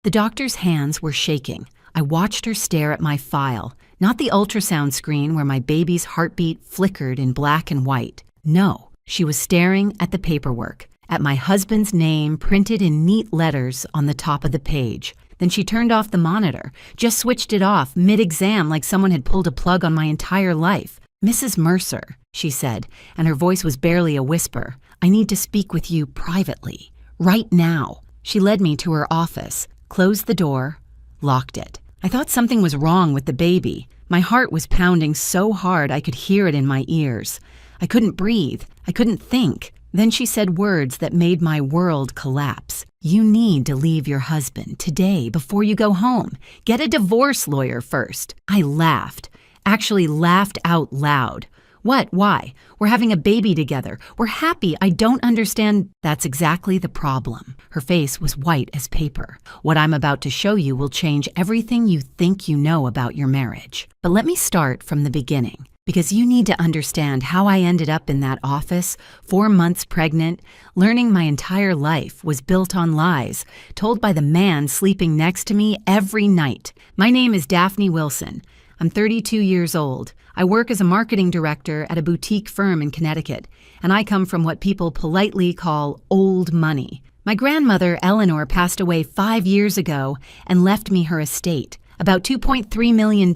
The doctor's hands were shaking. I watched her stare at my file, not the ultrasound screen where my baby's heartbeat flickered in black and white. No, she was staring at the paperwork, at my husband's name printed in neat letters on the top of the page. Then she turned off the monitor, just switched it off mid-exam like someone had pulled a plug on my entire life. "Mrs. Mercer," she said, and her voice was barely a whisper, "I need to speak with you privately, right now." She led me to her office, closed the door, locked it. I thought something was wrong with the baby. My heart was pounding so hard I could hear it in my ears. I couldn't breathe. I couldn't think. Then she said words that made my world collapse. "You need to leave your husband today before you go home. Get a divorce lawyer first." I laughed. Actually laughed out loud. "What? Why? We're having a baby together. We're happy. I don't understand." "That's exactly the problem." Her face was white as paper. "What I'm about to show you will change everything you think you know about your marriage. But let me start from the beginning, because you need to understand how I ended up in that office, 4 months pregnant, learning my entire life was built on lies, told by the man sleeping next to me every night. My name is Daphne Wilson. I'm 32 years old. I work as a marketing director at a boutique firm in Connecticut, and I come from what people politely call old money. My grandmother, Eleanor, passed away 5 years ago and left me her estate, about $2.3 million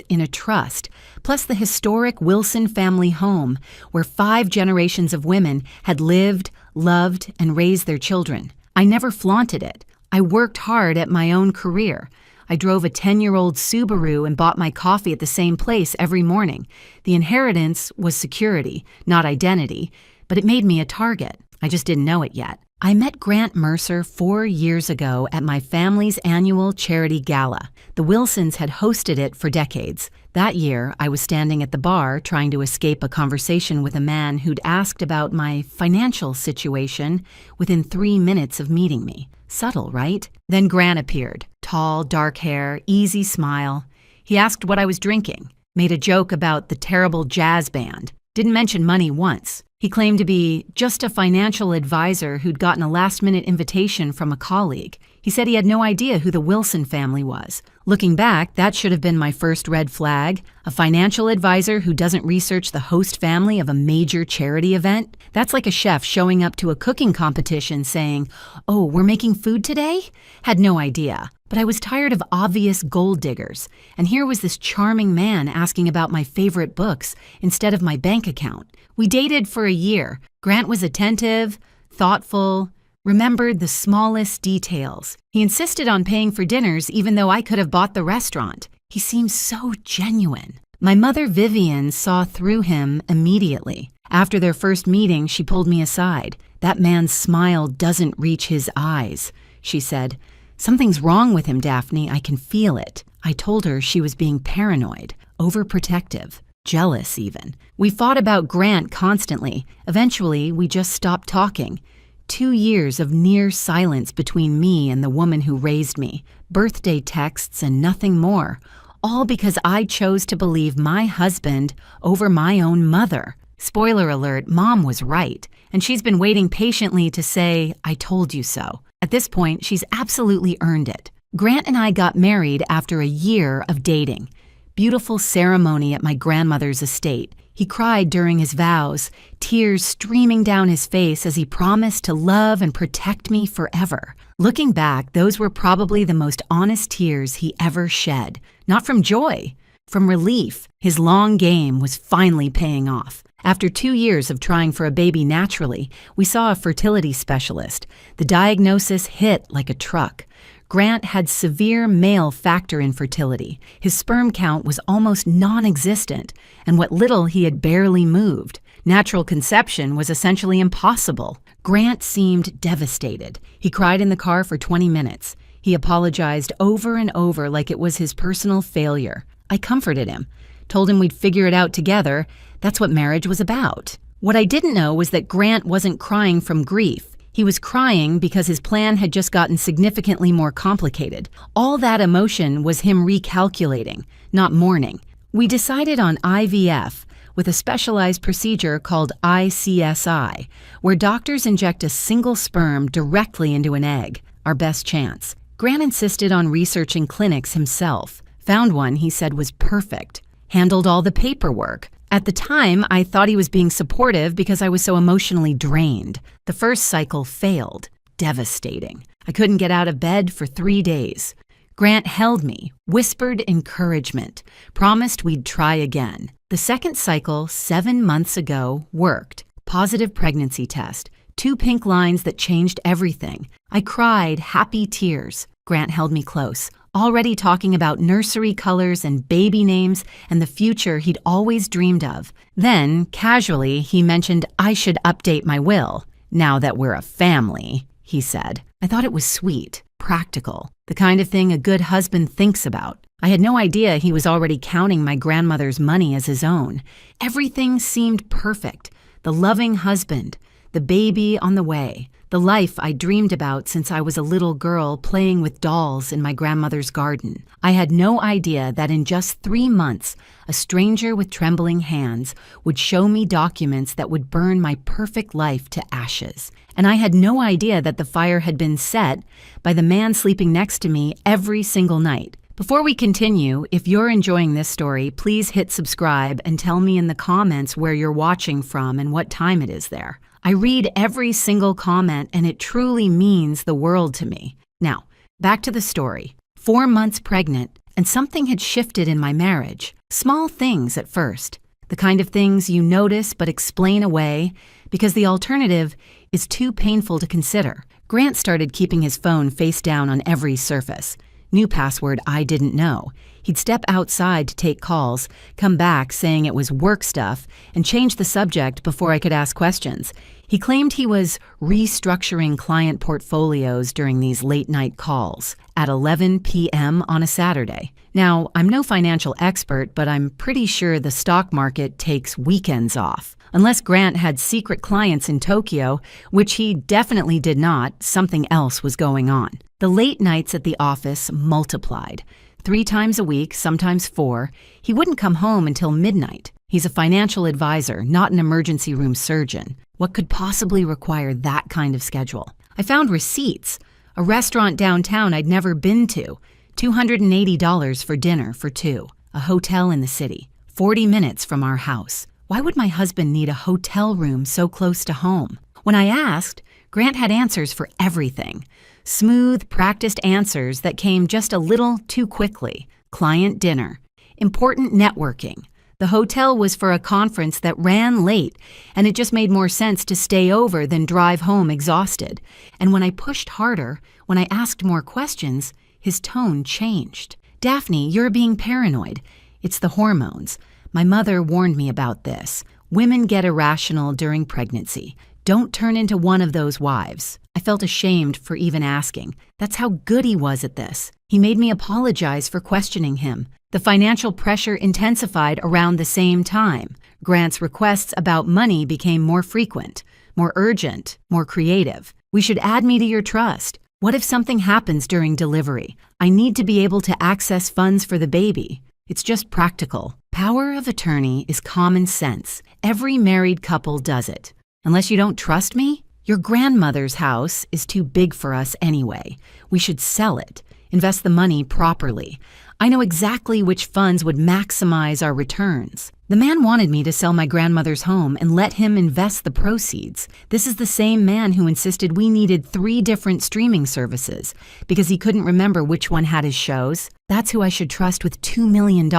in a trust, plus the historic Wilson family home, where 5 generations of women had lived, loved, and raised their children. I never flaunted it. I worked hard at my own career. I drove a 10-year-old Subaru and bought my coffee at the same place every morning. The inheritance was security, not identity, but it made me a target. I just didn't know it yet. I met Grant Mercer 4 years ago at my family's annual charity gala. The Wilsons had hosted it for decades. That year, I was standing at the bar trying to escape a conversation with a man who'd asked about my financial situation within 3 minutes of meeting me. Subtle, right? Then Grant appeared. Tall, dark hair, easy smile. He asked what I was drinking, made a joke about the terrible jazz band, didn't mention money once. He claimed to be just a financial advisor who'd gotten a last-minute invitation from a colleague. He said he had no idea who the Wilson family was. Looking back, that should have been my first red flag. A financial advisor who doesn't research the host family of a major charity event? That's like a chef showing up to a cooking competition saying, "Oh, we're making food today?" Had no idea. But I was tired of obvious gold diggers, and here was this charming man asking about my favorite books instead of my bank account. We dated for a year. Grant was attentive, thoughtful, remembered the smallest details. He insisted on paying for dinners even though I could have bought the restaurant. He seemed so genuine. My mother, Vivian, saw through him immediately. After their first meeting, she pulled me aside. "That man's smile doesn't reach his eyes," she said. "Something's wrong with him, Daphne. I can feel it." I told her she was being paranoid, overprotective, jealous even. We fought about Grant constantly. Eventually, we just stopped talking. 2 years of near silence between me and the woman who raised me. Birthday texts and nothing more. All because I chose to believe my husband over my own mother. Spoiler alert, Mom was right, and she's been waiting patiently to say, "I told you so." At this point, she's absolutely earned it. Grant and I got married after a year of dating. Beautiful ceremony at my grandmother's estate. He cried during his vows, tears streaming down his face as he promised to love and protect me forever. Looking back, those were probably the most honest tears he ever shed. Not from joy, from relief. His long game was finally paying off. After 2 years of trying for a baby naturally, we saw a fertility specialist. The diagnosis hit like a truck. Grant had severe male factor infertility. His sperm count was almost non-existent, and what little he had barely moved. Natural conception was essentially impossible. Grant seemed devastated. He cried in the car for 20 minutes. He apologized over and over like it was his personal failure. I comforted him, told him we'd figure it out together. That's what marriage was about. What I didn't know was that Grant wasn't crying from grief. He was crying because his plan had just gotten significantly more complicated. All that emotion was him recalculating, not mourning. We decided on IVF with a specialized procedure called ICSI, where doctors inject a single sperm directly into an egg, our best chance. Grant insisted on researching clinics himself. Found one he said was perfect. Handled all the paperwork. At the time, I thought he was being supportive because I was so emotionally drained. The first cycle failed. Devastating. I couldn't get out of bed for 3 days. Grant held me, whispered encouragement, promised we'd try again. The second cycle, 7 months ago, worked. Positive pregnancy test. 2 pink lines that changed everything. I cried happy tears. Grant held me close, already talking about nursery colors and baby names and the future he'd always dreamed of. Then, casually, he mentioned I should update my will. Now that we're a family, he said. I thought it was sweet, practical, the kind of thing a good husband thinks about. I had no idea he was already counting my grandmother's money as his own. Everything seemed perfect. The loving husband, the baby on the way, the life I dreamed about since I was a little girl playing with dolls in my grandmother's garden. I had no idea that in just 3 months, a stranger with trembling hands would show me documents that would burn my perfect life to ashes. And I had no idea that the fire had been set by the man sleeping next to me every single night. Before we continue, if you're enjoying this story, please hit subscribe and tell me in the comments where you're watching from and what time it is there. I read every single comment and it truly means the world to me. Now, back to the story. 4 months pregnant and something had shifted in my marriage. Small things at first. The kind of things you notice but explain away because the alternative is too painful to consider. Grant started keeping his phone face down on every surface. New password I didn't know. He'd step outside to take calls, come back saying it was work stuff, and change the subject before I could ask questions. He claimed he was restructuring client portfolios during these late-night calls at 11 p.m. on a Saturday. Now, I'm no financial expert, but I'm pretty sure the stock market takes weekends off. Unless Grant had secret clients in Tokyo, which he definitely did not, something else was going on. The late nights at the office multiplied. 3 times a week, sometimes 4. He wouldn't come home until midnight. He's a financial advisor, not an emergency room surgeon. What could possibly require that kind of schedule? I found receipts. A restaurant downtown I'd never been to. $280 for dinner for 2. A hotel in the city. 40 minutes from our house. Why would my husband need a hotel room so close to home? When I asked, Grant had answers for everything. Smooth, practiced answers that came just a little too quickly. Client dinner. Important networking. The hotel was for a conference that ran late, and it just made more sense to stay over than drive home exhausted. And when I pushed harder, when I asked more questions, his tone changed. Daphne, you're being paranoid. It's the hormones. My mother warned me about this. Women get irrational during pregnancy. Don't turn into one of those wives. I felt ashamed for even asking. That's how good he was at this. He made me apologize for questioning him. The financial pressure intensified around the same time. Grant's requests about money became more frequent, more urgent, more creative. We should add me to your trust. What if something happens during delivery? I need to be able to access funds for the baby. It's just practical. Power of attorney is common sense. Every married couple does it. Unless you don't trust me? Your grandmother's house is too big for us anyway. We should sell it. Invest the money properly. I know exactly which funds would maximize our returns. The man wanted me to sell my grandmother's home and let him invest the proceeds. This is the same man who insisted we needed 3 different streaming services because he couldn't remember which one had his shows. That's who I should trust with $2 million.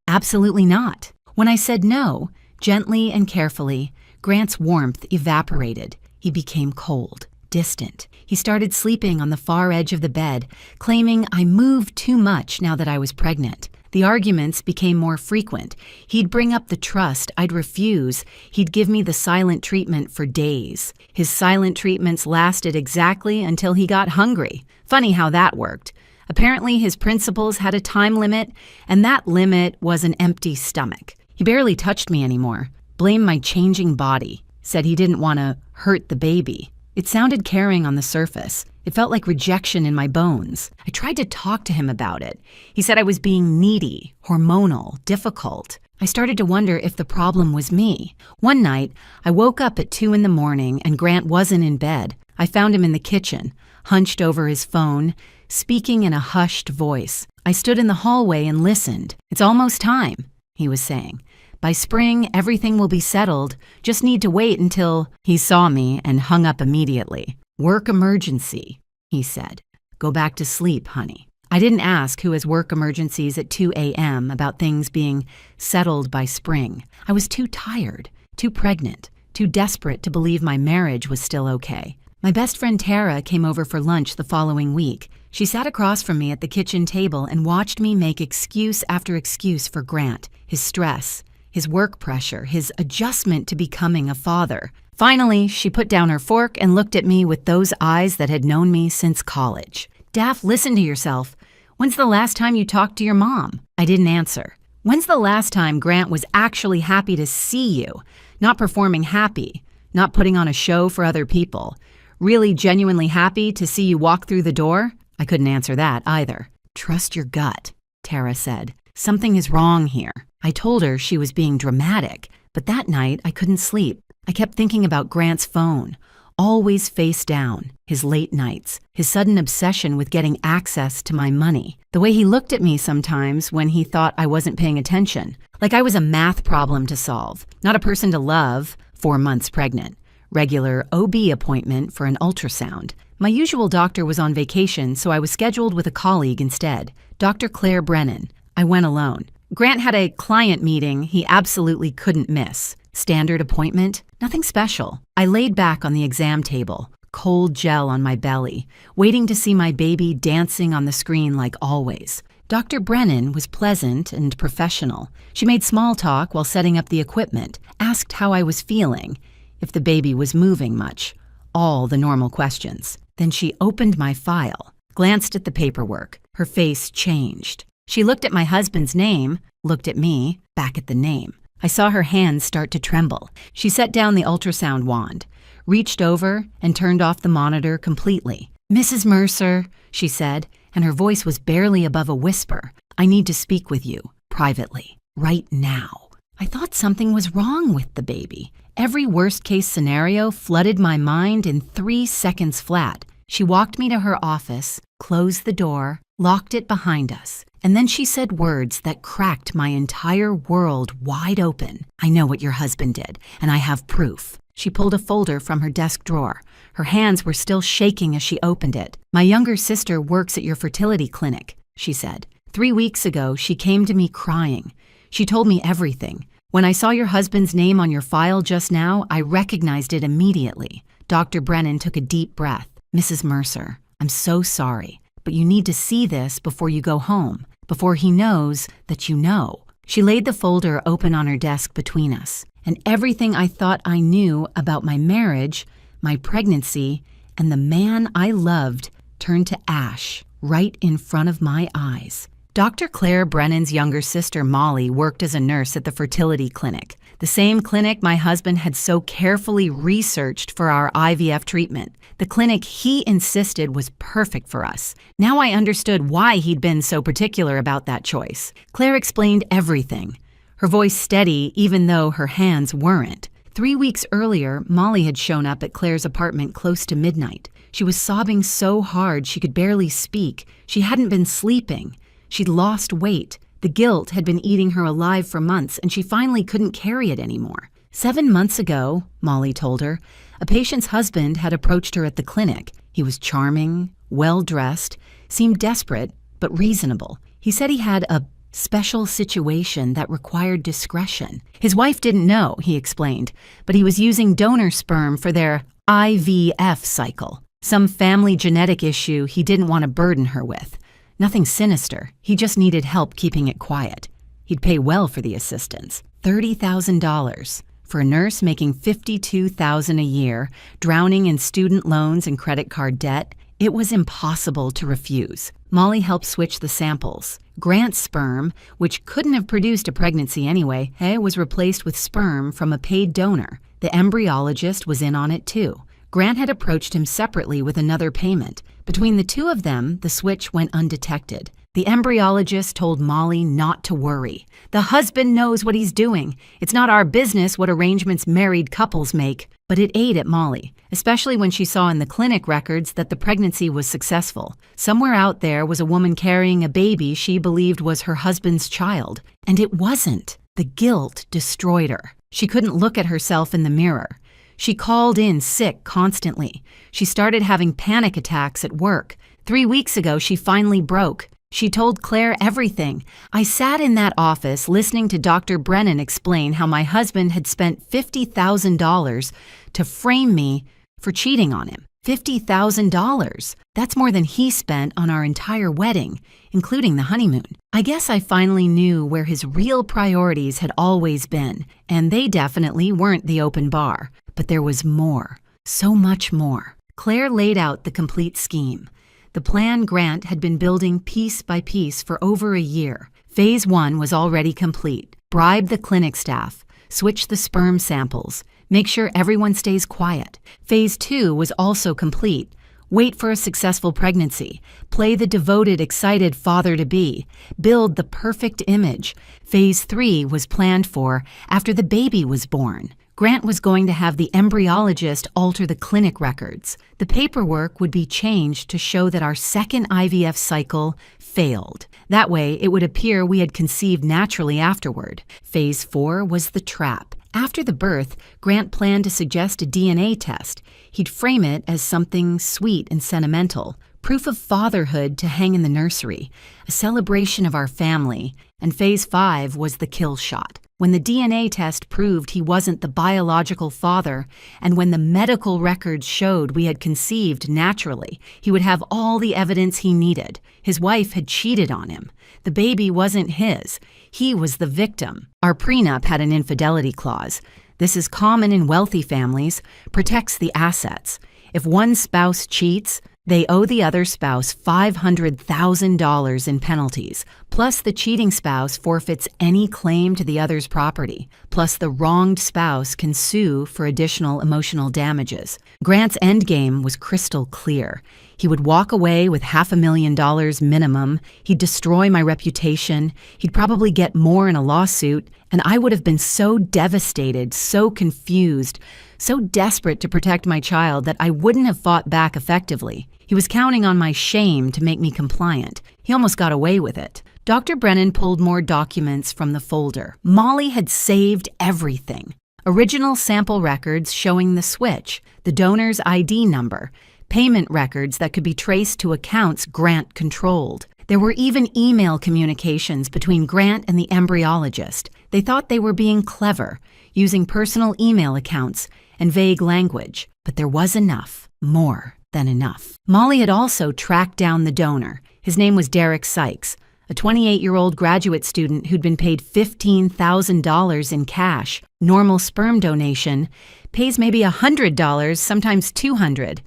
Absolutely not. When I said no, gently and carefully, Grant's warmth evaporated. He became cold, distant. He started sleeping on the far edge of the bed, claiming I moved too much now that I was pregnant. The arguments became more frequent. He'd bring up the trust I'd refuse. He'd give me the silent treatment for days. His silent treatments lasted exactly until he got hungry. Funny how that worked. Apparently his principles had a time limit, and that limit was an empty stomach. He barely touched me anymore. Blamed my changing body. Said he didn't want to hurt the baby. It sounded caring on the surface. It felt like rejection in my bones. I tried to talk to him about it. He said I was being needy, hormonal, difficult. I started to wonder if the problem was me. One night, I woke up at 2 a.m. and Grant wasn't in bed. I found him in the kitchen, hunched over his phone, speaking in a hushed voice. I stood in the hallway and listened. "It's almost time," he was saying. "By spring, everything will be settled. Just need to wait until—" He saw me and hung up immediately. "Work emergency," he said. "Go back to sleep, honey." I didn't ask who has work emergencies at 2 a.m. about things being settled by spring. I was too tired, too pregnant, too desperate to believe my marriage was still okay. My best friend Tara came over for lunch the following week. She sat across from me at the kitchen table and watched me make excuse after excuse for Grant, his stress, his work pressure, his adjustment to becoming a father. Finally, she put down her fork and looked at me with those eyes that had known me since college. "Daff, listen to yourself. When's the last time you talked to your mom?" I didn't answer. "When's the last time Grant was actually happy to see you? Not performing happy, not putting on a show for other people. Really genuinely happy to see you walk through the door?" I couldn't answer that either. "Trust your gut," Tara said. "Something is wrong here." I told her she was being dramatic, but that night I couldn't sleep. I kept thinking about Grant's phone, always face down, his late nights, his sudden obsession with getting access to my money, the way he looked at me sometimes when he thought I wasn't paying attention, like I was a math problem to solve, not a person to love, 4 months pregnant. Regular OB appointment for an ultrasound. My usual doctor was on vacation, so I was scheduled with a colleague instead, Dr. Claire Brennan. I went alone. Grant had a client meeting he absolutely couldn't miss. Standard appointment, nothing special. I laid back on the exam table, cold gel on my belly, waiting to see my baby dancing on the screen like always. Dr. Brennan was pleasant and professional. She made small talk while setting up the equipment, asked how I was feeling, if the baby was moving much, all the normal questions. Then she opened my file, glanced at the paperwork. Her face changed. She looked at my husband's name, looked at me, back at the name. I saw her hands start to tremble. She set down the ultrasound wand, reached over and turned off the monitor completely. "Mrs. Mercer," she said, and her voice was barely above a whisper, "I need to speak with you, privately, right now." I thought something was wrong with the baby. Every worst-case scenario flooded my mind in 3 seconds flat. She walked me to her office, closed the door, locked it behind us, and then she said words that cracked my entire world wide open. "I know what your husband did, and I have proof." She pulled a folder from her desk drawer. Her hands were still shaking as she opened it. "My younger sister works at your fertility clinic," she said. 3 weeks ago, she came to me crying. She told me everything. When I saw your husband's name on your file just now, I recognized it immediately." Dr. Brennan took a deep breath. "Mrs. Mercer, I'm so sorry, but you need to see this before you go home, before he knows that you know." She laid the folder open on her desk between us, and everything I thought I knew about my marriage, my pregnancy, and the man I loved turned to ash right in front of my eyes. Dr. Claire Brennan's younger sister, Molly, worked as a nurse at the fertility clinic, the same clinic my husband had so carefully researched for our IVF treatment. The clinic he insisted was perfect for us. Now I understood why he'd been so particular about that choice. Claire explained everything, her voice steady even though her hands weren't. 3 weeks earlier, Molly had shown up at Claire's apartment close to midnight. She was sobbing so hard she could barely speak. She hadn't been sleeping. She'd lost weight. The guilt had been eating her alive for months, and she finally couldn't carry it anymore. 7 months ago, Molly told her, a patient's husband had approached her at the clinic. He was charming, well-dressed, seemed desperate, but reasonable. He said he had a special situation that required discretion. His wife didn't know, he explained, but he was using donor sperm for their IVF cycle, some family genetic issue he didn't want to burden her with. Nothing sinister. He just needed help keeping it quiet. He'd pay well for the assistance. $30,000 for a nurse making $52,000 a year, drowning in student loans and credit card debt. It was impossible to refuse. Molly helped switch the samples. Grant's sperm, which couldn't have produced a pregnancy anyway, was replaced with sperm from a paid donor. The embryologist was in on it too. Grant had approached him separately with another payment. Between the two of them, the switch went undetected. The embryologist told Molly not to worry. The husband knows what he's doing. It's not our business what arrangements married couples make. But it ate at Molly, especially when she saw in the clinic records that the pregnancy was successful. Somewhere out there was a woman carrying a baby she believed was her husband's child, and it wasn't. The guilt destroyed her. She couldn't look at herself in the mirror. She called in sick constantly. She started having panic attacks at work. 3 weeks ago, she finally broke. She told Claire everything. I sat in that office listening to Dr. Brennan explain how my husband had spent $50,000 to frame me for cheating on him. $50,000. That's more than he spent on our entire wedding, including the honeymoon. I guess I finally knew where his real priorities had always been, and they definitely weren't the open bar. But there was more, so much more. Claire laid out the complete scheme. The plan Grant had been building piece by piece for over a year. Phase 1 was already complete. Bribe the clinic staff, switch the sperm samples, make sure everyone stays quiet. Phase 2 was also complete. Wait for a successful pregnancy. Play the devoted, excited father-to-be. Build the perfect image. Phase 3 was planned for after the baby was born. Grant was going to have the embryologist alter the clinic records. The paperwork would be changed to show that our second IVF cycle failed. That way, it would appear we had conceived naturally afterward. Phase 4 was the trap. After the birth, Grant planned to suggest a DNA test. He'd frame it as something sweet and sentimental, proof of fatherhood to hang in the nursery, a celebration of our family. And Phase 5 was the kill shot. When the DNA test proved he wasn't the biological father, and when the medical records showed we had conceived naturally, he would have all the evidence he needed. His wife had cheated on him. The baby wasn't his. He was the victim. Our prenup had an infidelity clause. This is common in wealthy families, protects the assets. If one spouse cheats, they owe the other spouse $500,000 in penalties, plus the cheating spouse forfeits any claim to the other's property, plus the wronged spouse can sue for additional emotional damages. Grant's endgame was crystal clear. He would walk away with $500,000 minimum, he'd destroy my reputation, he'd probably get more in a lawsuit, and I would have been so devastated, so confused, so desperate to protect my child that I wouldn't have fought back effectively. He was counting on my shame to make me compliant. He almost got away with it. Dr. Brennan pulled more documents from the folder. Molly had saved everything. Original sample records showing the switch, the donor's ID number, payment records that could be traced to accounts Grant controlled. There were even email communications between Grant and the embryologist. They thought they were being clever, using personal email accounts and vague language. But there was enough, more than enough. Molly had also tracked down the donor. His name was Derek Sykes, a 28-year-old graduate student who'd been paid $15,000 in cash. Normal sperm donation pays maybe $100, sometimes $200.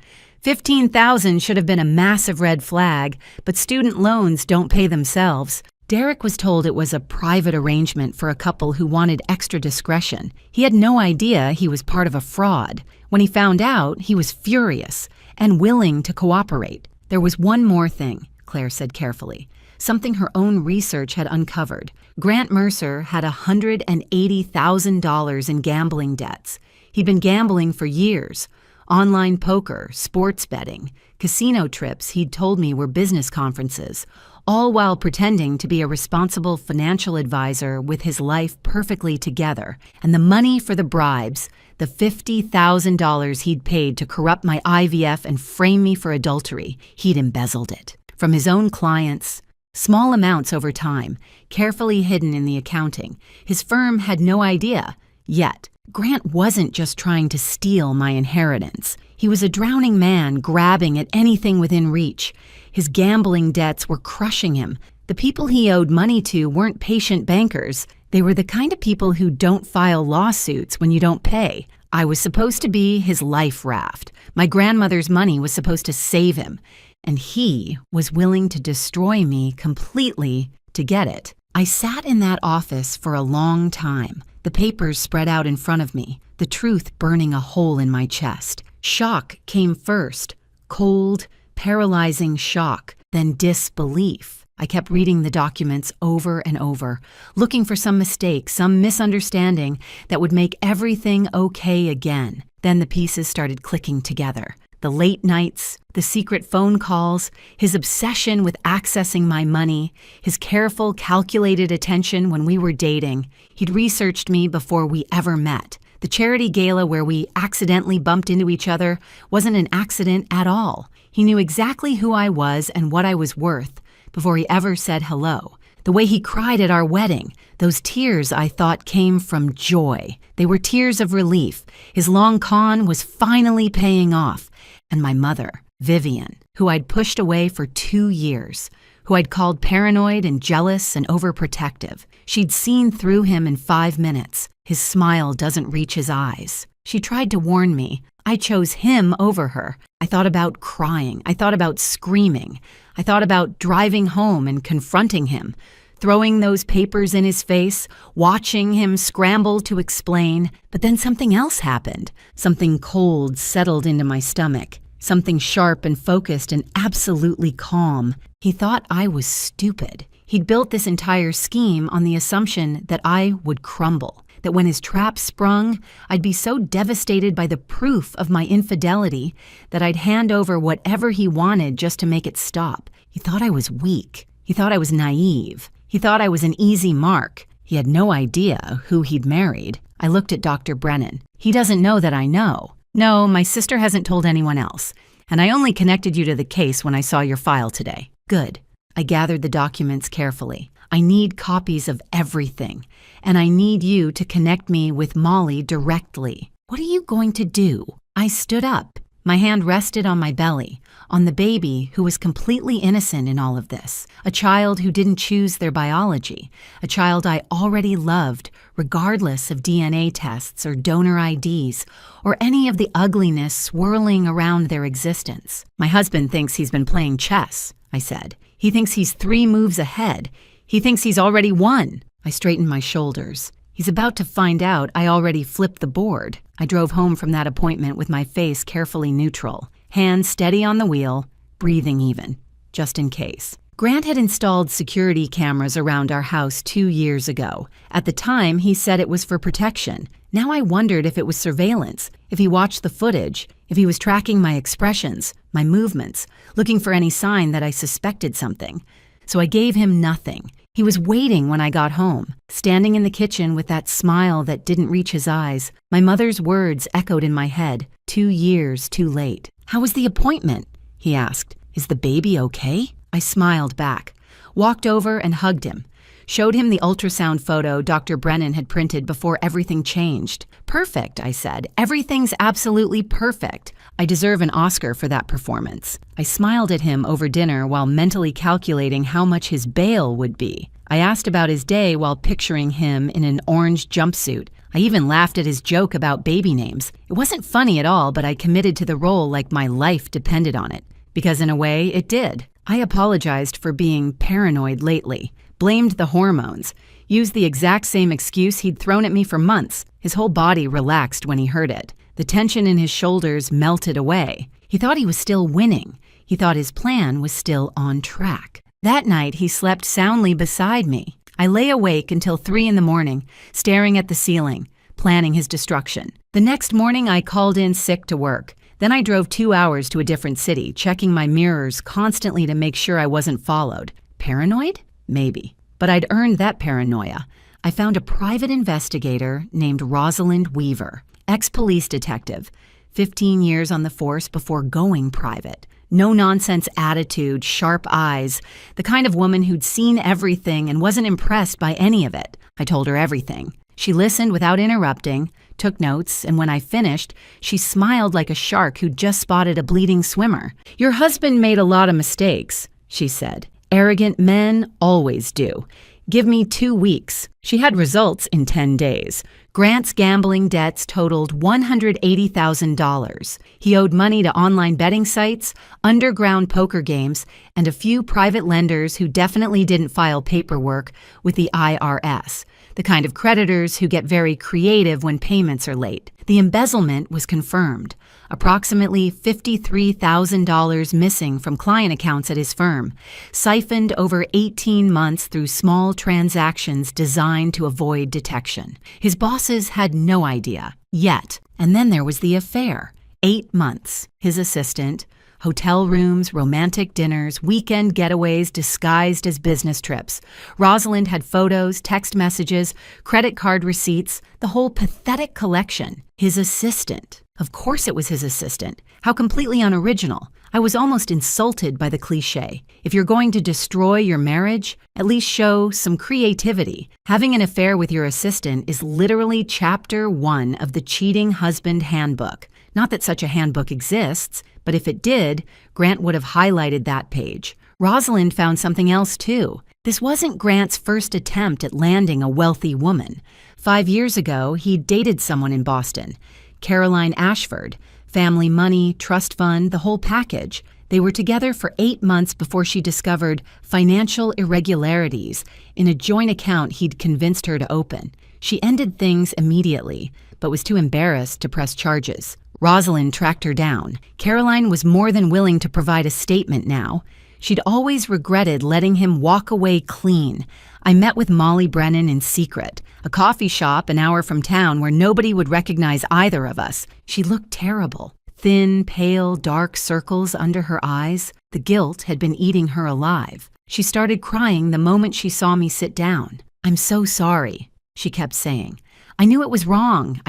$15,000 should have been a massive red flag, but student loans don't pay themselves. Derek was told it was a private arrangement for a couple who wanted extra discretion. He had no idea he was part of a fraud. When he found out, he was furious and willing to cooperate. There was one more thing, Claire said carefully, something her own research had uncovered. Grant Mercer had $180,000 in gambling debts. He'd been gambling for years. Online poker, sports betting, casino trips he'd told me were business conferences, all while pretending to be a responsible financial advisor with his life perfectly together. And the money for the bribes, the $50,000 he'd paid to corrupt my IVF and frame me for adultery, he'd embezzled it. From his own clients, small amounts over time, carefully hidden in the accounting. His firm had no idea, yet. Grant wasn't just trying to steal my inheritance. He was a drowning man grabbing at anything within reach. His gambling debts were crushing him. The people he owed money to weren't patient bankers. They were the kind of people who don't file lawsuits when you don't pay. I was supposed to be his life raft. My grandmother's money was supposed to save him. And he was willing to destroy me completely to get it. I sat in that office for a long time. The papers spread out in front of me, the truth burning a hole in my chest. Shock came first, cold, paralyzing shock, then disbelief. I kept reading the documents over and over, looking for some mistake, some misunderstanding that would make everything okay again. Then the pieces started clicking together. The late nights, the secret phone calls, his obsession with accessing my money, his careful, calculated attention when we were dating. He'd researched me before we ever met. The charity gala where we accidentally bumped into each other wasn't an accident at all. He knew exactly who I was and what I was worth before he ever said hello. The way he cried at our wedding, those tears I thought came from joy. They were tears of relief. His long con was finally paying off. And my mother, Vivian, who I'd pushed away for 2 years, who I'd called paranoid and jealous and overprotective. She'd seen through him in 5 minutes. His smile doesn't reach his eyes. She tried to warn me. I chose him over her. I thought about crying. I thought about screaming. I thought about driving home and confronting him, throwing those papers in his face, watching him scramble to explain. But then something else happened. Something cold settled into my stomach. Something sharp and focused and absolutely calm. He thought I was stupid. He'd built this entire scheme on the assumption that I would crumble, that when his trap sprung, I'd be so devastated by the proof of my infidelity that I'd hand over whatever he wanted just to make it stop. He thought I was weak. He thought I was naive. He thought I was an easy mark. He had no idea who he'd married. I looked at Dr. Brennan. He doesn't know that I know. No, my sister hasn't told anyone else. And I only connected you to the case when I saw your file today. Good. I gathered the documents carefully. I need copies of everything. And I need you to connect me with Molly directly. What are you going to do? I stood up. My hand rested on my belly, on the baby who was completely innocent in all of this, a child who didn't choose their biology, a child I already loved, regardless of DNA tests or donor IDs, or any of the ugliness swirling around their existence. My husband thinks he's been playing chess, I said. He thinks he's 3 moves ahead. He thinks he's already won. I straightened my shoulders. He's about to find out I already flipped the board. I drove home from that appointment with my face carefully neutral, hands steady on the wheel, breathing even, just in case. Grant had installed security cameras around our house 2 years ago. At the time, he said it was for protection. Now I wondered if it was surveillance, if he watched the footage, if he was tracking my expressions, my movements, looking for any sign that I suspected something. So I gave him nothing. He was waiting when I got home, standing in the kitchen with that smile that didn't reach his eyes. My mother's words echoed in my head, 2 years too late. "How was the appointment?" he asked. "Is the baby okay?" I smiled back, walked over and hugged him, showed him the ultrasound photo Dr. Brennan had printed before everything changed. "Perfect," I said. "Everything's absolutely perfect. I deserve an Oscar for that performance." I smiled at him over dinner while mentally calculating how much his bail would be. I asked about his day while picturing him in an orange jumpsuit. I even laughed at his joke about baby names. It wasn't funny at all, but I committed to the role like my life depended on it. Because in a way, it did. I apologized for being paranoid lately, blamed the hormones, used the exact same excuse he'd thrown at me for months. His whole body relaxed when he heard it. The tension in his shoulders melted away. He thought he was still winning. He thought his plan was still on track. That night, he slept soundly beside me. I lay awake until 3 a.m, staring at the ceiling, planning his destruction. The next morning, I called in sick to work. Then I drove 2 hours to a different city, checking my mirrors constantly to make sure I wasn't followed. Paranoid? Maybe. But I'd earned that paranoia. I found a private investigator named Rosalind Weaver, ex-police detective, 15 years on the force before going private. No-nonsense attitude, sharp eyes, the kind of woman who'd seen everything and wasn't impressed by any of it. I told her everything. She listened without interrupting, took notes, and when I finished, she smiled like a shark who'd just spotted a bleeding swimmer. "Your husband made a lot of mistakes," she said. "Arrogant men always do. Give me 2 weeks." She had results in 10 days. Grant's gambling debts totaled $180,000. He owed money to online betting sites, underground poker games, and a few private lenders who definitely didn't file paperwork with the IRS, the kind of creditors who get very creative when payments are late. The embezzlement was confirmed. Approximately $53,000 missing from client accounts at his firm, siphoned over 18 months through small criminal transactions designed to avoid detection. His bosses had no idea, yet. And then there was the affair. 8 months. His assistant, hotel rooms, romantic dinners, weekend getaways disguised as business trips. Rosalind had photos, text messages, credit card receipts, the whole pathetic collection. His assistant. Of course it was his assistant. How completely unoriginal. I was almost insulted by the cliché. If you're going to destroy your marriage, at least show some creativity. Having an affair with your assistant is literally chapter 1 of the Cheating Husband Handbook. Not that such a handbook exists, but if it did, Grant would have highlighted that page. Rosalind found something else too. This wasn't Grant's first attempt at landing a wealthy woman. 5 years ago, he'd dated someone in Boston, Caroline Ashford. Family money, trust fund, the whole package. They were together for 8 months before she discovered financial irregularities in a joint account he'd convinced her to open. She ended things immediately, but was too embarrassed to press charges. Rosalind tracked her down. Caroline was more than willing to provide a statement now. She'd always regretted letting him walk away clean. I met with Molly Brennan in secret, a coffee shop an hour from town where nobody would recognize either of us. She looked terrible. Thin, pale, dark circles under her eyes. The guilt had been eating her alive. She started crying the moment she saw me sit down. "I'm so sorry," she kept saying. "I knew it was wrong.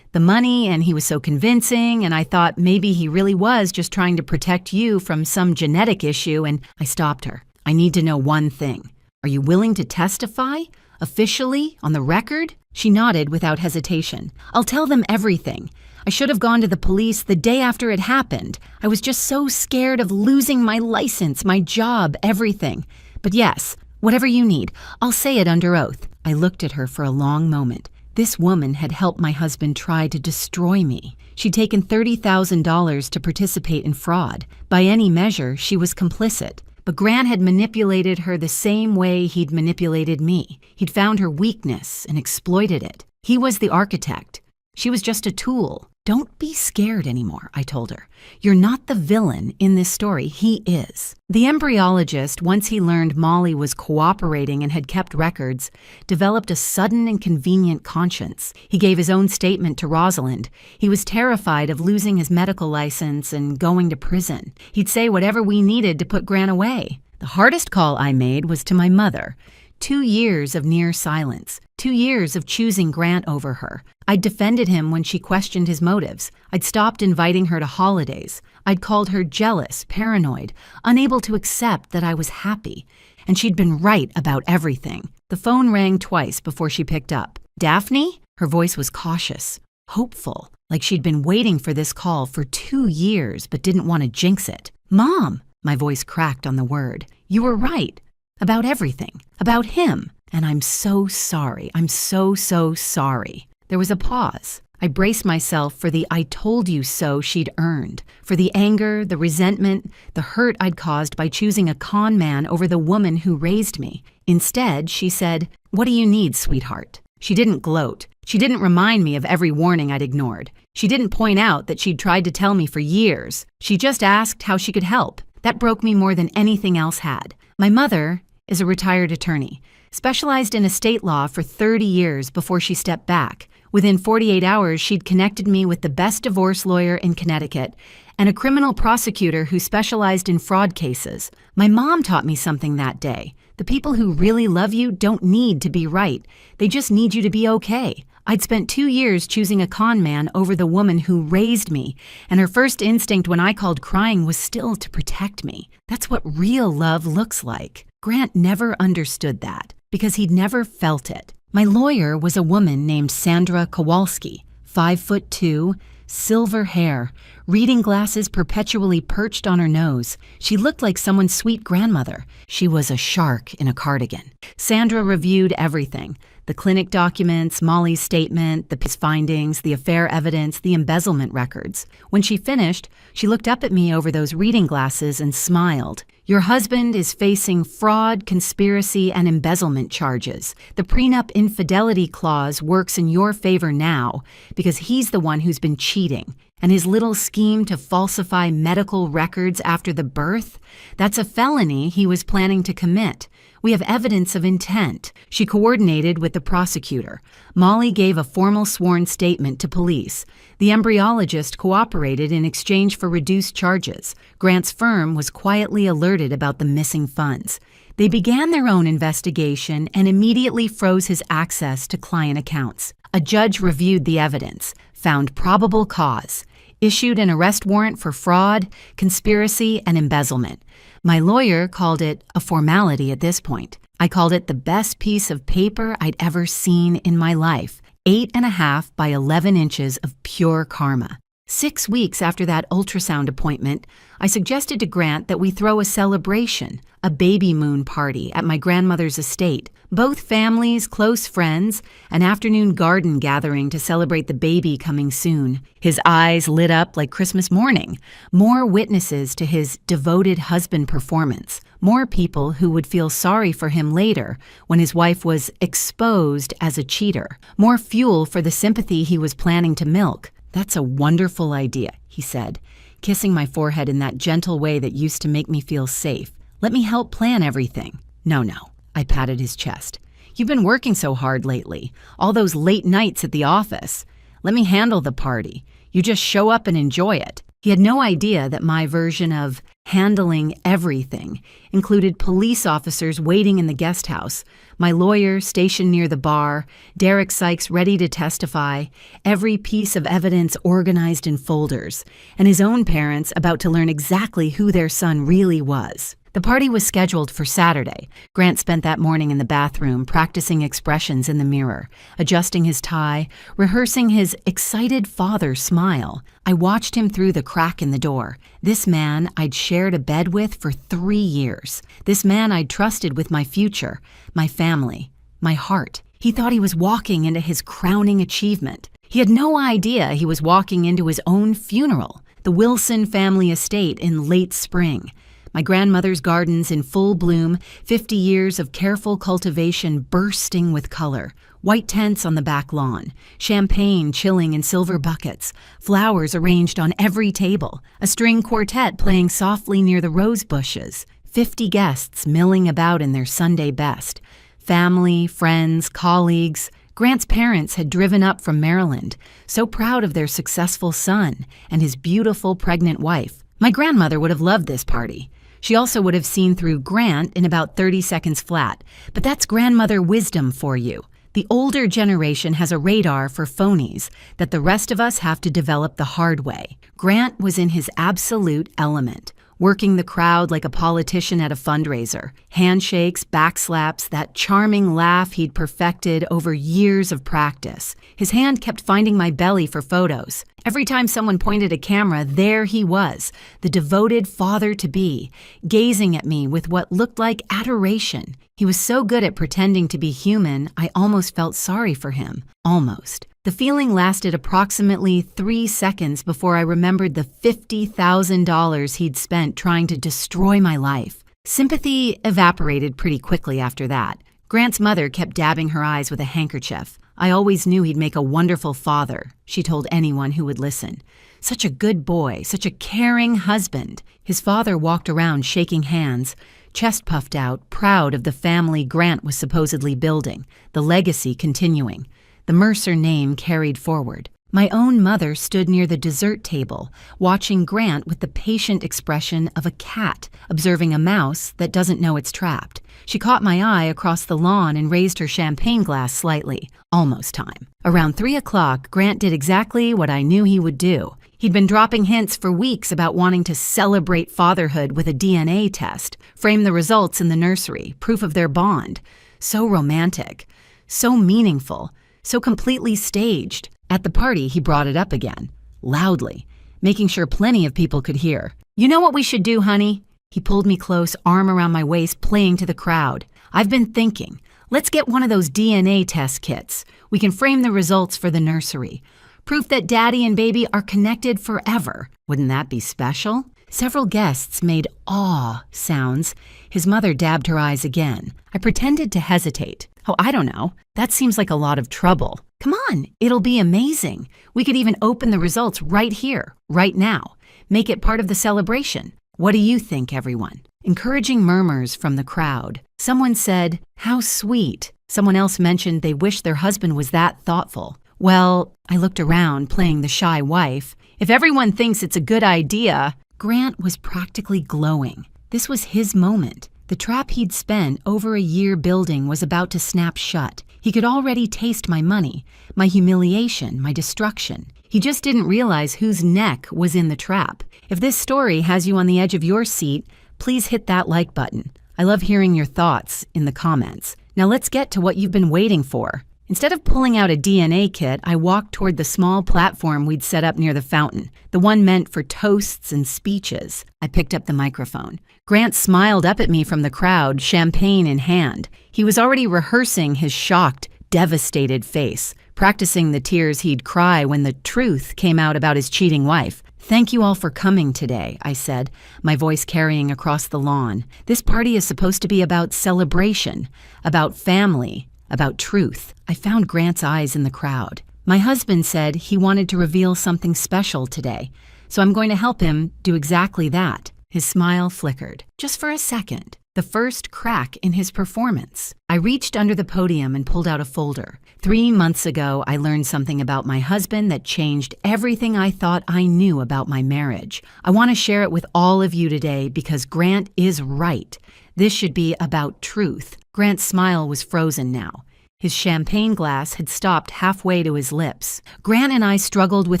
The money, and he was so convincing, and I thought maybe he really was just trying to protect you from some genetic issue," and I stopped her. "I need to know one thing. Are you willing to testify? Officially? On the record?" She nodded without hesitation. "I'll tell them everything. I should have gone to the police the day after it happened. I was just so scared of losing my license, my job, everything. But yes, whatever you need, I'll say it under oath." I looked at her for a long moment. This woman had helped my husband try to destroy me. She'd taken $30,000 to participate in fraud. By any measure, she was complicit. But Grant had manipulated her the same way he'd manipulated me. He'd found her weakness and exploited it. He was the architect. She was just a tool. "Don't be scared anymore," I told her. "You're not the villain in this story. He is." The embryologist, once he learned Molly was cooperating and had kept records, developed a sudden and convenient conscience. He gave his own statement to Rosalind. He was terrified of losing his medical license and going to prison. He'd say whatever we needed to put Grant away. The hardest call I made was to my mother. 2 years of near silence. 2 years of choosing Grant over her. I'd defended him when she questioned his motives. I'd stopped inviting her to holidays. I'd called her jealous, paranoid, unable to accept that I was happy. And she'd been right about everything. The phone rang twice before she picked up. "Daphne?" Her voice was cautious, hopeful, like she'd been waiting for this call for 2 years but didn't want to jinx it. "Mom!" My voice cracked on the word. "You were right. About everything. About him. And I'm so sorry. I'm so sorry." There was a pause. I braced myself for the "I told you so" she'd earned, for the anger, the resentment, the hurt I'd caused by choosing a con man over the woman who raised me. Instead, she said, "What do you need, sweetheart?" She didn't gloat. She didn't remind me of every warning I'd ignored. She didn't point out that she'd tried to tell me for years. She just asked how she could help. That broke me more than anything else had. My mother is a retired attorney, specialized in estate law for 30 years before she stepped back. Within 48 hours, she'd connected me with the best divorce lawyer in Connecticut and a criminal prosecutor who specialized in fraud cases. My mom taught me something that day. The people who really love you don't need to be right. They just need you to be okay. I'd spent 2 years choosing a con man over the woman who raised me, and her first instinct when I called crying was still to protect me. That's what real love looks like. Grant never understood that because he'd never felt it. My lawyer was a woman named Sandra Kowalski, 5'2", silver hair, reading glasses perpetually perched on her nose. She looked like someone's sweet grandmother. She was a shark in a cardigan. Sandra reviewed everything: the clinic documents, Molly's statement, the findings, the affair evidence, the embezzlement records. When she finished, she looked up at me over those reading glasses and smiled. "Your husband is facing fraud, conspiracy, and embezzlement charges. The prenup infidelity clause works in your favor now because he's the one who's been cheating. And his little scheme to falsify medical records after the birth? That's a felony he was planning to commit. We have evidence of intent. She coordinated with the prosecutor. Molly gave a formal sworn statement to police. The embryologist cooperated in exchange for reduced charges. Grant's firm was quietly alerted about the missing funds. They began their own investigation and immediately froze his access to client accounts. A judge reviewed the evidence, found probable cause, issued an arrest warrant for fraud, conspiracy, and embezzlement. My lawyer called it a formality at this point. I called it the best piece of paper I'd ever seen in my life. 8.5 by 11 inches of pure karma. 6 weeks after that ultrasound appointment, I suggested to Grant that we throw a celebration, a baby moon party at my grandmother's estate. Both families, close friends, an afternoon garden gathering to celebrate the baby coming soon. His eyes lit up like Christmas morning. More witnesses to his devoted husband performance. More people who would feel sorry for him later when his wife was exposed as a cheater. More fuel for the sympathy he was planning to milk. "That's a wonderful idea," he said, kissing my forehead in that gentle way that used to make me feel safe. "Let me help plan everything." No. I patted his chest. "You've been working so hard lately. All those late nights at the office. Let me handle the party. You just show up and enjoy it." He had no idea that my version of handling everything included police officers waiting in the guest house, my lawyer stationed near the bar, Derek Sykes ready to testify, every piece of evidence organized in folders, and his own parents about to learn exactly who their son really was. The party was scheduled for Saturday. Grant spent that morning in the bathroom practicing expressions in the mirror, adjusting his tie, rehearsing his excited father smile. I watched him through the crack in the door. This man I'd shared a bed with for 3 years. This man I'd trusted with my future, my family, my heart. He thought he was walking into his crowning achievement. He had no idea he was walking into his own funeral, the Wilson family estate in late spring. My grandmother's gardens in full bloom, 50 years of careful cultivation bursting with color, white tents on the back lawn, champagne chilling in silver buckets, flowers arranged on every table, a string quartet playing softly near the rose bushes, 50 guests milling about in their Sunday best, family, friends, colleagues. Grant's parents had driven up from Maryland, so proud of their successful son and his beautiful pregnant wife. My grandmother would have loved this party. She also would have seen through Grant in about 30 seconds flat. But that's grandmother wisdom for you. The older generation has a radar for phonies that the rest of us have to develop the hard way. Grant was in his absolute element, working the crowd like a politician at a fundraiser. Handshakes, backslaps, that charming laugh he'd perfected over years of practice. His hand kept finding my belly for photos. Every time someone pointed a camera, there he was, the devoted father-to-be, gazing at me with what looked like adoration. He was so good at pretending to be human, I almost felt sorry for him. Almost. The feeling lasted approximately 3 seconds before I remembered the $50,000 he'd spent trying to destroy my life. Sympathy evaporated pretty quickly after that. Grant's mother kept dabbing her eyes with a handkerchief. I always knew he'd make a wonderful father, she told anyone who would listen. Such a good boy, such a caring husband. His father walked around shaking hands, chest puffed out, proud of the family Grant was supposedly building, the legacy continuing. The Mercer name carried forward. My own mother stood near the dessert table, watching Grant with the patient expression of a cat observing a mouse that doesn't know it's trapped. She caught my eye across the lawn and raised her champagne glass slightly. Almost time. Around 3 o'clock, Grant did exactly what I knew he would do. He'd been dropping hints for weeks about wanting to celebrate fatherhood with a DNA test, frame the results in the nursery, proof of their bond. So romantic, so meaningful, so completely staged. At the party, he brought it up again, loudly, making sure plenty of people could hear. "You know what we should do, honey?" He pulled me close, arm around my waist, playing to the crowd. "I've been thinking. Let's get one of those DNA test kits. We can frame the results for the nursery. Proof that daddy and baby are connected forever. Wouldn't that be special?" Several guests made awe sounds. His mother dabbed her eyes again. I pretended to hesitate. Oh, I don't know. That seems like a lot of trouble. Come on, it'll be amazing. We could even open the results right here, right now. Make it part of the celebration. What do you think, everyone? Encouraging murmurs from the crowd. Someone said, "How sweet." Someone else mentioned they wished their husband was that thoughtful. Well, I looked around, playing the shy wife. If everyone thinks it's a good idea, Grant was practically glowing. This was his moment. The trap he'd spent over a year building was about to snap shut. He could already taste my money, my humiliation, my destruction. He just didn't realize whose neck was in the trap. If this story has you on the edge of your seat, please hit that like button. I love hearing your thoughts in the comments. Now let's get to what you've been waiting for. Instead of pulling out a DNA kit, I walked toward the small platform we'd set up near the fountain, the one meant for toasts and speeches. I picked up the microphone. Grant smiled up at me from the crowd, champagne in hand. He was already rehearsing his shocked, devastated face, practicing the tears he'd cry when the truth came out about his cheating wife. "Thank you all for coming today," I said, my voice carrying across the lawn. "This party is supposed to be about celebration, about family, about truth." I found Grant's eyes in the crowd. "My husband said he wanted to reveal something special today, so I'm going to help him do exactly that." His smile flickered, just for a second, the first crack in his performance. I reached under the podium and pulled out a folder. 3 months ago, I learned something about my husband that changed everything I thought I knew about my marriage. I want to share it with all of you today because Grant is right. This should be about truth. Grant's smile was frozen now. His champagne glass had stopped halfway to his lips. Grant and I struggled with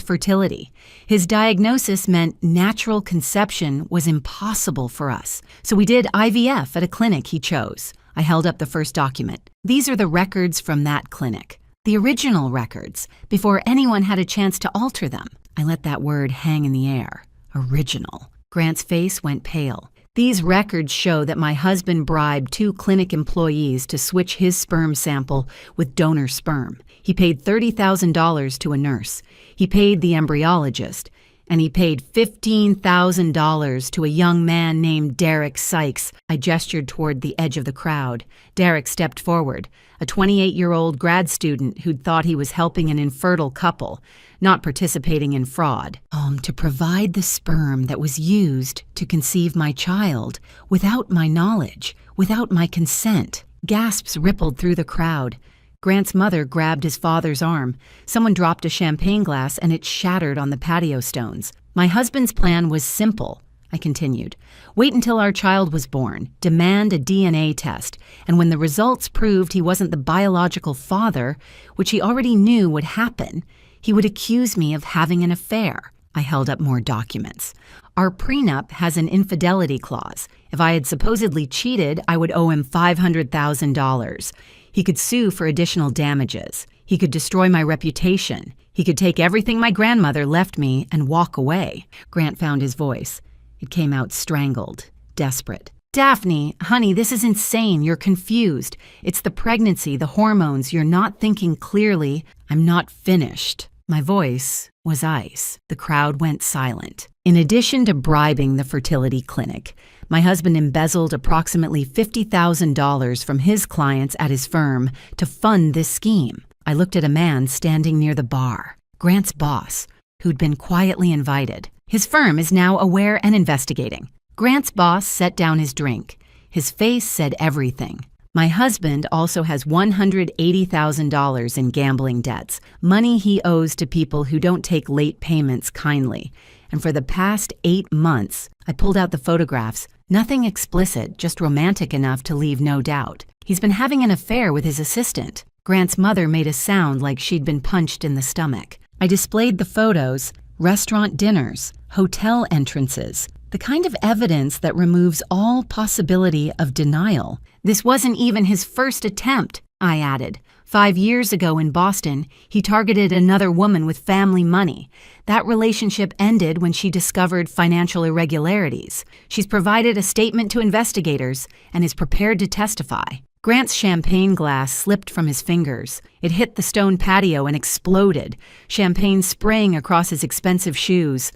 fertility. His diagnosis meant natural conception was impossible for us. So we did IVF at a clinic he chose. I held up the first document. These are the records from that clinic. The original records, before anyone had a chance to alter them. I let that word hang in the air. Original. Grant's face went pale. These records show that my husband bribed 2 clinic employees to switch his sperm sample with donor sperm. He paid $30,000 to a nurse. He paid the embryologist. And he paid $15,000 to a young man named Derek Sykes. I gestured toward the edge of the crowd. Derek stepped forward, a 28-year-old grad student who'd thought he was helping an infertile couple, not participating in fraud. To provide the sperm that was used to conceive my child, without my knowledge, without my consent. Gasps rippled through the crowd. Grant's mother grabbed his father's arm. Someone dropped a champagne glass and it shattered on the patio stones. "My husband's plan was simple," I continued. "Wait until our child was born, demand a DNA test, and when the results proved he wasn't the biological father, which he already knew would happen, he would accuse me of having an affair." I held up more documents. "Our prenup has an infidelity clause. If I had supposedly cheated, I would owe him $500,000. He could sue for additional damages. He could destroy my reputation. He could take everything my grandmother left me and walk away." Grant found his voice. It came out strangled, desperate. "Daphne, honey, this is insane. You're confused. It's the pregnancy, the hormones. You're not thinking clearly." "I'm not finished." My voice was ice. The crowd went silent. In addition to bribing the fertility clinic, my husband embezzled approximately $50,000 from his clients at his firm to fund this scheme. I looked at a man standing near the bar, Grant's boss, who'd been quietly invited. His firm is now aware and investigating. Grant's boss set down his drink. His face said everything. My husband also has $180,000 in gambling debts, money he owes to people who don't take late payments kindly. And for the past 8 months, I pulled out the photographs. Nothing explicit, just romantic enough to leave no doubt. He's been having an affair with his assistant. Grant's mother made a sound like she'd been punched in the stomach. I displayed the photos, restaurant dinners, hotel entrances, the kind of evidence that removes all possibility of denial. "This wasn't even his first attempt," I added. 5 years ago in Boston, he targeted another woman with family money. That relationship ended when she discovered financial irregularities. She's provided a statement to investigators and is prepared to testify. Grant's champagne glass slipped from his fingers. It hit the stone patio and exploded, champagne spraying across his expensive shoes.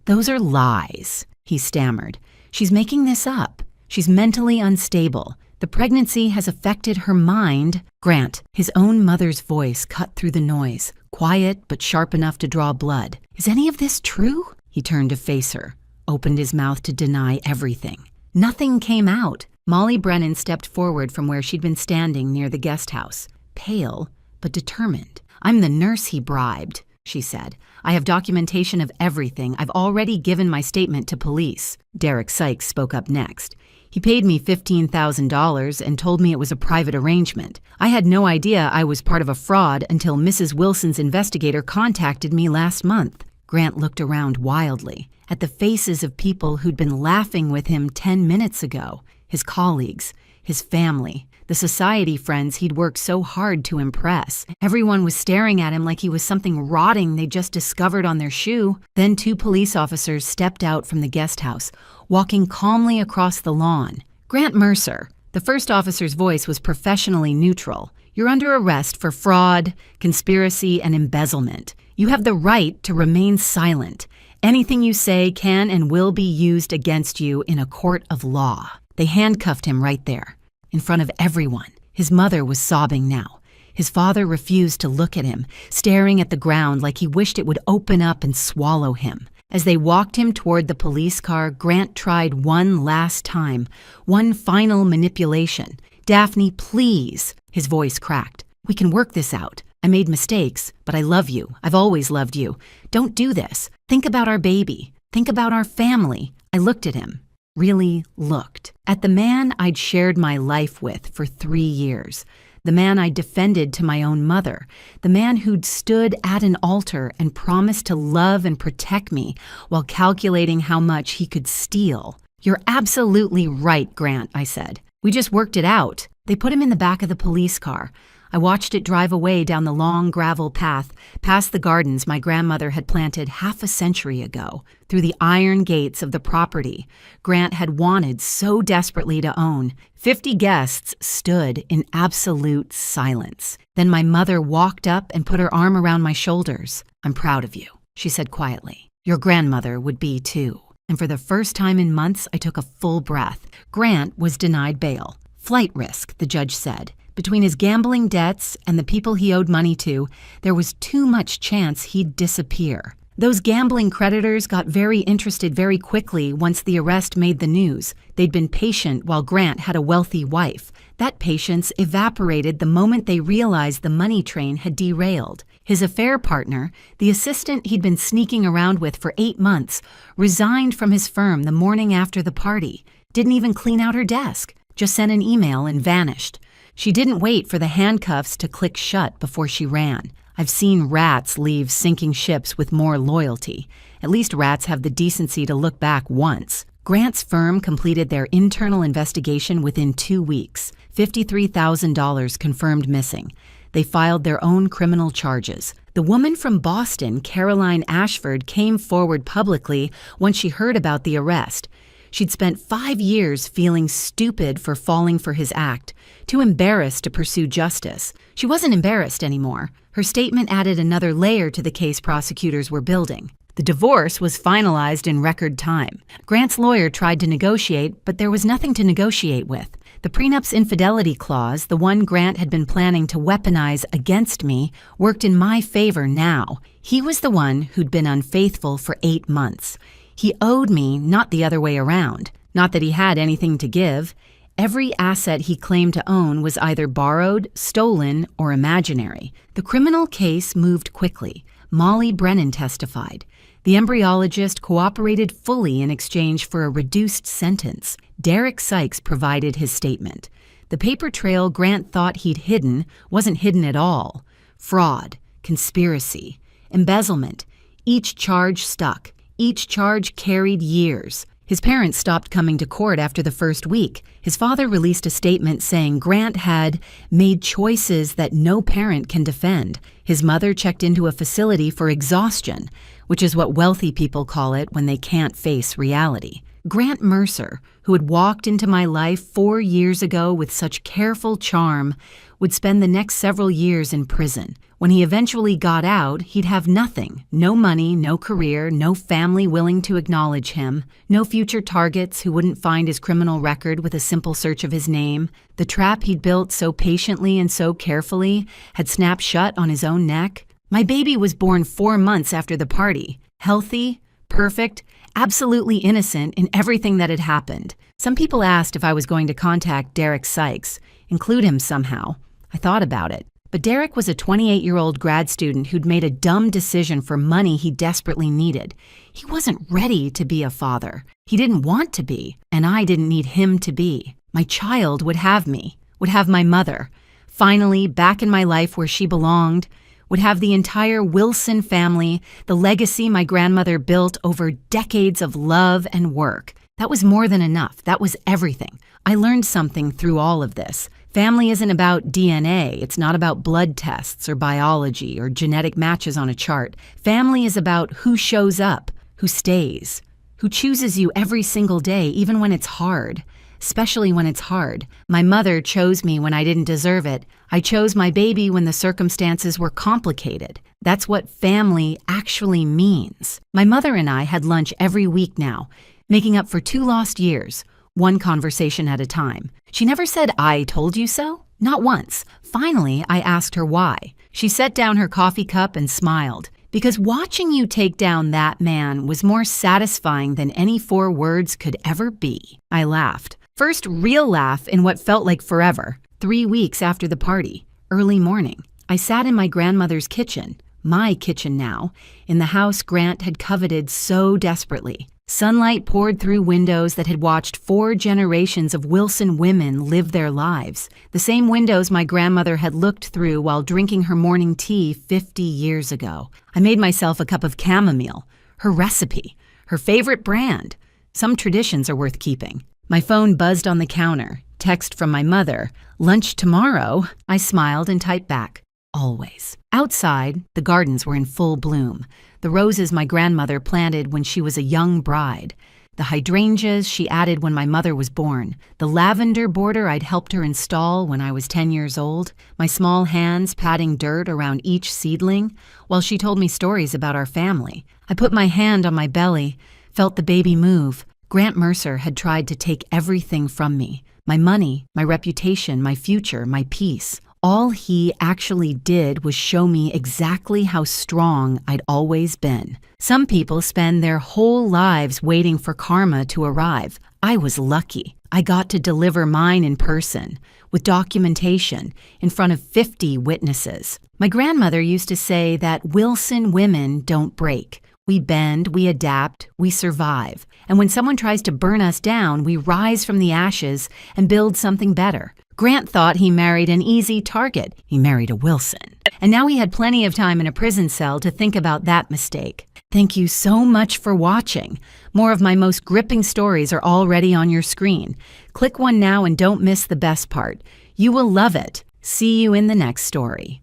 "Those are lies," he stammered. "She's making this up. She's mentally unstable. The pregnancy has affected her mind. Grant, his own mother's voice cut through the noise, quiet but sharp enough to draw blood. Is any of this true? He turned to face her, opened his mouth to deny everything. Nothing came out. Molly Brennan stepped forward from where she'd been standing near the guest house, pale but determined. I'm the nurse he bribed, she said. I have documentation of everything. I've already given my statement to police. Derek Sykes spoke up next. He paid me $15,000 and told me it was a private arrangement. I had no idea I was part of a fraud until Mrs. Wilson's investigator contacted me last month. Grant looked around wildly at the faces of people who'd been laughing with him 10 minutes ago. His colleagues, his family, the society friends he'd worked so hard to impress. Everyone was staring at him like he was something rotting they'd just discovered on their shoe. Then 2 police officers stepped out from the guest house, walking calmly across the lawn. Grant Mercer. The first officer's voice was professionally neutral. You're under arrest for fraud, conspiracy, and embezzlement. You have the right to remain silent. Anything you say can and will be used against you in a court of law. They handcuffed him right there, in front of everyone. His mother was sobbing now. His father refused to look at him, staring at the ground like he wished it would open up and swallow him. As they walked him toward the police car, Grant tried one last time, one final manipulation. Daphne, please. His voice cracked. We can work this out. I made mistakes, but I love you. I've always loved you. Don't do this. Think about our baby. Think about our family. I looked at him. Really looked. At the man I'd shared my life with for 3 years. The man I defended to my own mother. The man who'd stood at an altar and promised to love and protect me while calculating how much he could steal. You're absolutely right, Grant, I said. We just worked it out. They put him in the back of the police car. I watched it drive away down the long gravel path, past the gardens my grandmother had planted half a century ago, through the iron gates of the property Grant had wanted so desperately to own. 50 guests stood in absolute silence. Then my mother walked up and put her arm around my shoulders. I'm proud of you, she said quietly. Your grandmother would be too. And for the first time in months, I took a full breath. Grant was denied bail. Flight risk, the judge said. Between his gambling debts and the people he owed money to, there was too much chance he'd disappear. Those gambling creditors got very interested very quickly once the arrest made the news. They'd been patient while Grant had a wealthy wife. That patience evaporated the moment they realized the money train had derailed. His affair partner, the assistant he'd been sneaking around with for 8 months, resigned from his firm the morning after the party. Didn't even clean out her desk. Just sent an email and vanished. She didn't wait for the handcuffs to click shut before she ran. I've seen rats leave sinking ships with more loyalty. At least rats have the decency to look back once. Grant's firm completed their internal investigation within 2 weeks. $53,000 confirmed missing. They filed their own criminal charges. The woman from Boston, Caroline Ashford, came forward publicly once she heard about the arrest. She'd spent 5 years feeling stupid for falling for his act, too embarrassed to pursue justice. She wasn't embarrassed anymore. Her statement added another layer to the case prosecutors were building. The divorce was finalized in record time. Grant's lawyer tried to negotiate, but there was nothing to negotiate with. The prenup's infidelity clause, the one Grant had been planning to weaponize against me, worked in my favor now. He was the one who'd been unfaithful for 8 months. He owed me, not the other way around. Not that he had anything to give. Every asset he claimed to own was either borrowed, stolen, or imaginary. The criminal case moved quickly. Molly Brennan testified. The embryologist cooperated fully in exchange for a reduced sentence. Derek Sykes provided his statement. The paper trail Grant thought he'd hidden wasn't hidden at all. Fraud, conspiracy, embezzlement. Each charge stuck. Each charge carried years. His parents stopped coming to court after the first week. His father released a statement saying Grant had made choices that no parent can defend. His mother checked into a facility for exhaustion, which is what wealthy people call it when they can't face reality. Grant Mercer, who had walked into my life 4 years ago with such careful charm, would spend the next several years in prison. When he eventually got out, he'd have nothing. No money, no career, no family willing to acknowledge him, no future targets who wouldn't find his criminal record with a simple search of his name. The trap he'd built so patiently and so carefully had snapped shut on his own neck. My baby was born 4 months after the party, healthy, perfect, absolutely innocent in everything that had happened. Some people asked if I was going to contact Derek Sykes, include him somehow. I thought about it. But Derek was a 28-year-old grad student who'd made a dumb decision for money he desperately needed. He wasn't ready to be a father. He didn't want to be, and I didn't need him to be. My child would have me, would have my mother, finally back in my life where she belonged, would have the entire Wilson family, the legacy my grandmother built over decades of love and work. That was more than enough. That was everything. I learned something through all of this. Family isn't about DNA. It's not about blood tests or biology or genetic matches on a chart. Family is about who shows up, who stays, who chooses you every single day, even when it's hard, especially when it's hard. My mother chose me when I didn't deserve it. I chose my baby when the circumstances were complicated. That's what family actually means. My mother and I had lunch every week now, making up for 2 lost years, one conversation at a time. She never said, "I told you so." Not once. Finally, I asked her why. She set down her coffee cup and smiled. Because watching you take down that man was more satisfying than any 4 words could ever be. I laughed. First real laugh in what felt like forever. 3 weeks after the party. Early morning. I sat in my grandmother's kitchen, my kitchen now, in the house Grant had coveted so desperately. Sunlight poured through windows that had watched 4 generations of Wilson women live their lives, the same windows my grandmother had looked through while drinking her morning tea 50 years ago. I made myself a cup of chamomile, her recipe, her favorite brand. Some traditions are worth keeping. My phone buzzed on the counter. Text from my mother, "Lunch tomorrow." I smiled and typed back, "Always." Outside, the gardens were in full bloom. The roses my grandmother planted when she was a young bride. The hydrangeas she added when my mother was born. The lavender border I'd helped her install when I was 10 years old. My small hands patting dirt around each seedling while she told me stories about our family. I put my hand on my belly, felt the baby move. Grant Mercer had tried to take everything from me. My money, my reputation, my future, my peace. All he actually did was show me exactly how strong I'd always been. Some people spend their whole lives waiting for karma to arrive. I was lucky. I got to deliver mine in person, with documentation, in front of 50 witnesses. My grandmother used to say that Wilson women don't break. We bend, we adapt, we survive. And when someone tries to burn us down, we rise from the ashes and build something better. Grant thought he married an easy target. He married a Wilson. And now he had plenty of time in a prison cell to think about that mistake. Thank you so much for watching. More of my most gripping stories are already on your screen. Click one now and don't miss the best part. You will love it. See you in the next story.